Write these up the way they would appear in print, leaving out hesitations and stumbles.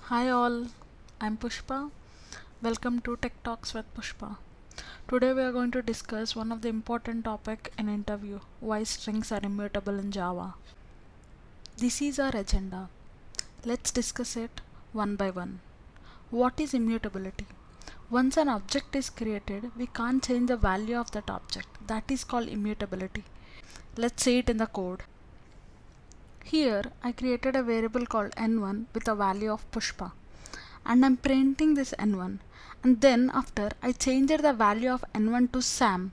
Hi all, I'm Pushpa. Welcome to Tech Talks with Pushpa. Today we are going to discuss one of the important topic in interview, why strings are immutable in Java. This is our agenda. Let's discuss it one by one. What is immutability? Once an object is created, we can't change the value of that object. That is called immutability. Let's see it in the code. Here I created a variable called n1 with a value of Pushpa, and I'm printing this n1, and then after I changed the value of n1 to Sam,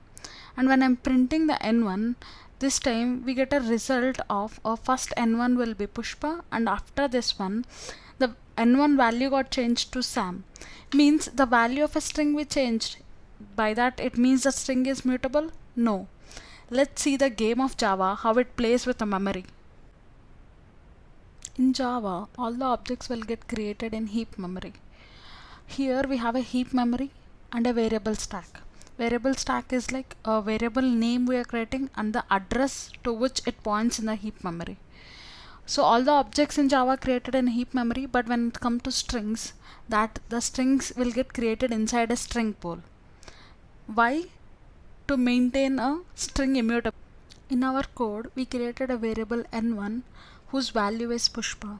and when I'm printing the n1, this time we get a result of first n1 will be Pushpa, and after this one the n1 value got changed to Sam. Means the value of a string we changed. By that it means the string is mutable? No. Let's see the game of Java, how it plays with the memory. In Java, all the objects will get created in heap memory. Here we have a heap memory and a variable stack. Variable stack is like a variable name we are creating and the address to which it points in the heap memory. So all the objects in Java created in heap memory, but when it comes to strings, that the strings will get created inside a string pool. Why? To maintain a string immutable. In our code, we created a variable n1 whose value is Pushpa.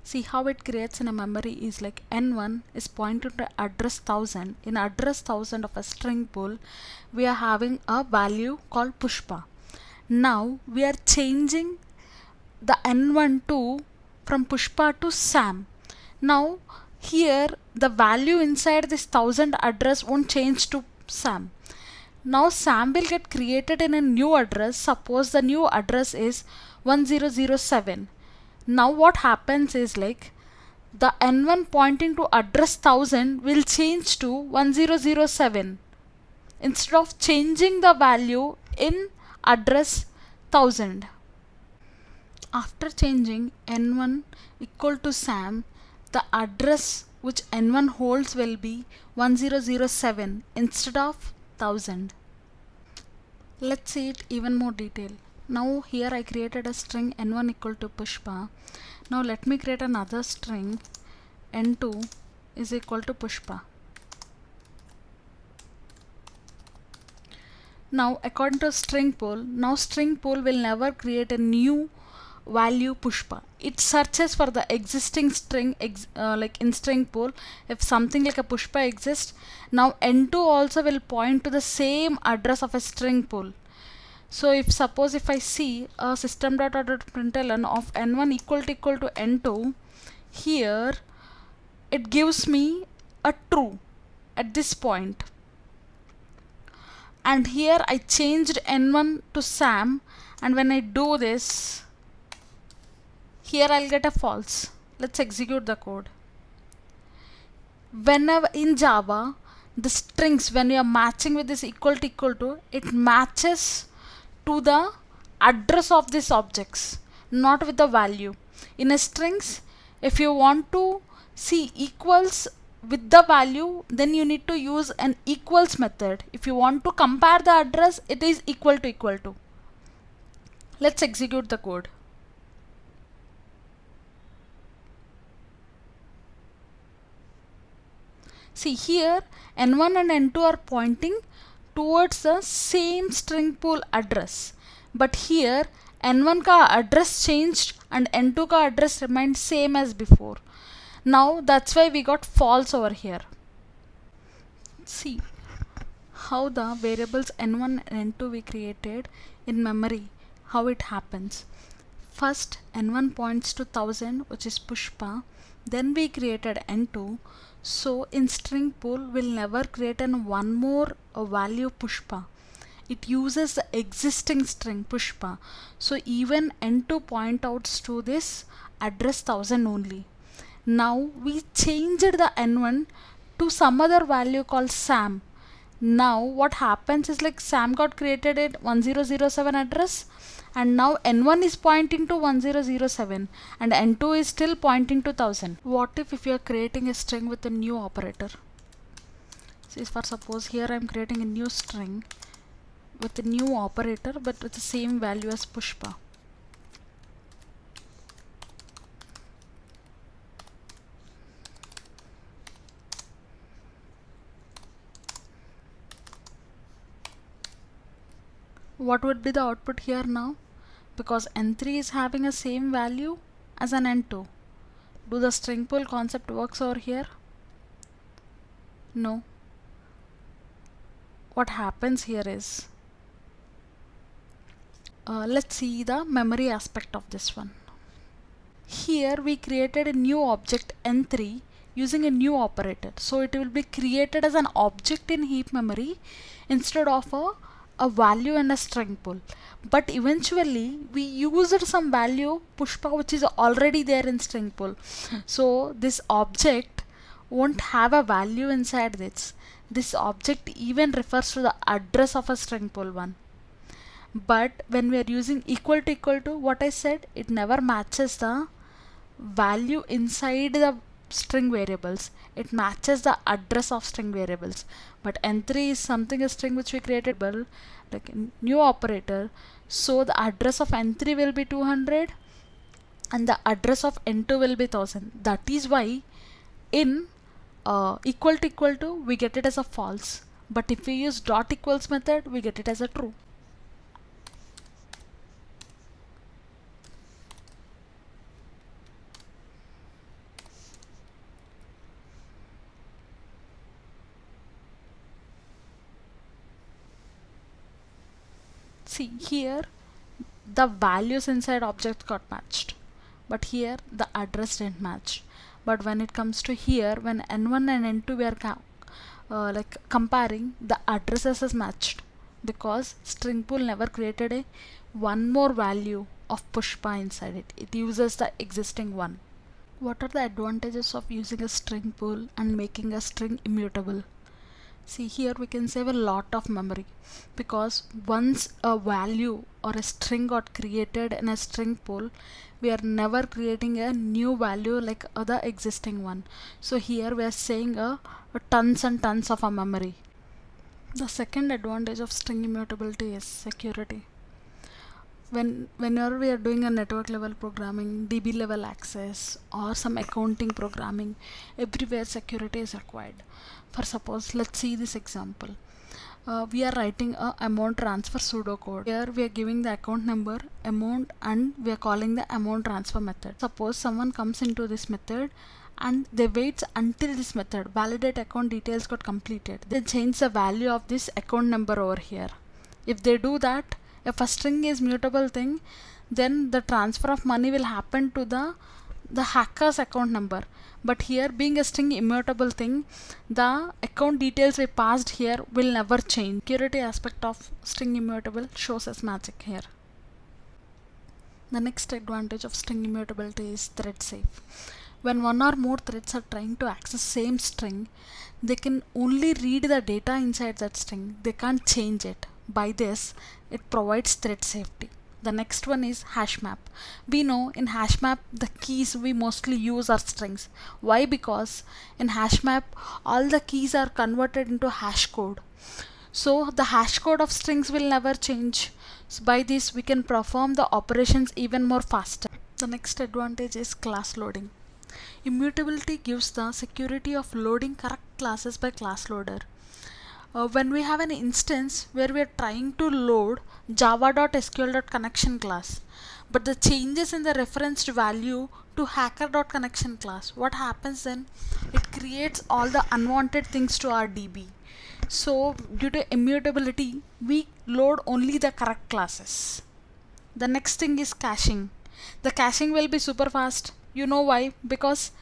See how it creates in a memory is like n1 is pointing to address 1000. In address 1000 of a string pool, we are having a value called Pushpa. Now we are changing the n1 to from Pushpa to Sam. Now here the value inside this 1000 address won't change to Sam. Now Sam will get created in a new address. Suppose the new address is 1007. Now what happens is like the n1 pointing to address 1000 will change to 1007 instead of changing the value in address 1000. After changing n1 equal to Sam, the address which n1 holds will be 1007 instead of 1000. Let's see it even more detail. Now here I created a string n1 equal to Pushpa. Now let me create another string n2 is equal to Pushpa. Now according to string pool, now string pool will never create a new value Pushpa. It searches for the existing string like in string pool. If something like a Pushpa exists, now n2 also will point to the same address of a string pool. So if suppose if I see a system.out.println of n1 equal to n2, here it gives me a true at this point. And here I changed n1 to Sam, and when I do this, here I'll get a false. Let's execute the code. Whenever in Java, the strings when you are matching with this equal to, it matches to the address of these objects, not with the value. In a strings, if you want to see equals with the value, then you need to use an equals method. If you want to compare the address, it is equal to. Let's execute the code. See here n1 and n2 are pointing towards the same string pool address, but here n1 ka address changed and n2 ka address remained same as before. Now that's why we got false over here. See how the variables n1 and n2 we created in memory, how it happens. First n1 points to 1000, which is Pushpa, then we created n2. So in string pool we'll never create one more value Pushpa. It uses the existing string Pushpa. So even n2 point outs to this address 1000 only. Now we changed the n1 to some other value called Sam. Now what happens is like Sam got created at 1007 address, and now n1 is pointing to 1007 and n2 is still pointing to 1000. What if you are creating a string with a new operator? See, for suppose here I am creating a new string with a new operator but with the same value as Pushpa. What would be the output here now? Because n3 is having a same value as an n2. Do the string pool concept works over here? No. What happens here is, let's see the memory aspect of this one. Here we created a new object n3 using a new operator. So it will be created as an object in heap memory instead of a value and a string pool. But eventually we used some value Pushpa which is already there in string pool. So this object won't have a value inside this. This object even refers to the address of a string pool one. But when we are using equal to, what I said, it never matches the value inside the string variables. It matches the address of string variables. But n3 is something a string which we created like a new operator. So the address of n3 will be 200 and the address of n2 will be 1000. That is why in equal to we get it as a false. But if we use dot equals method, we get it as a true. See here the values inside object got matched, but here the address didn't match. But when it comes to here, when n1 and n2 we are like comparing, the addresses is matched because string pool never created a one more value of Pushpa inside it. It uses the existing one. What are the advantages of using a string pool and making a string immutable? See, here we can save a lot of memory because once a value or a string got created in a string pool, we are never creating a new value like other existing one. So here we are saying a tons and tons of a memory. The second advantage of string immutability is security. Whenever we are doing a network level programming, DB level access or some accounting programming, everywhere security is required. For suppose, let's see this example. We are writing a amount transfer pseudocode. Here we are giving the account number, amount, and we are calling the amount transfer method. Suppose someone comes into this method and they waits until this method validate account details got completed. They change the value of this account number over here. If they do that, if a string is mutable thing, then the transfer of money will happen to the hacker's account number. But here being a string immutable thing, the account details we passed here will never change. Security aspect of string immutable shows us magic here. The next advantage of string immutability is thread safe. When one or more threads are trying to access same string, they can only read the data inside that string. They can't change it. By this, it provides thread safety. The next one is hash map. We know in hash map the keys we mostly use are strings. Why? Because in hash map all the keys are converted into hash code. So the hash code of strings will never change. So by this we can perform the operations even more faster. The next advantage is class loading. Immutability gives the security of loading correct classes by class loader. When we have an instance where we are trying to load java.sql.connection class, but the changes in the referenced value to hacker.connection class, what happens then? It creates all the unwanted things to our DB. So due to immutability, we load only the correct classes. The next thing is caching. The caching will be super fast. You know why? Because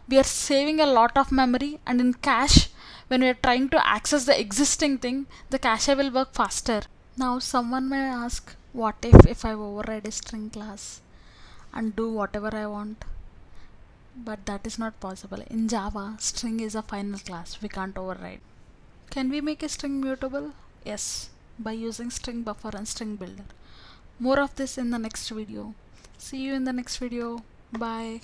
we are saving a lot of memory, and in cache, when we are trying to access the existing thing, the cache will work faster. Now someone may ask, what if I override a string class and do whatever I want? But that is not possible. In Java, string is a final class. We can't override. Can we make a string mutable? Yes, by using string buffer and string builder. More of this in the next video. See you in the next video. Bye.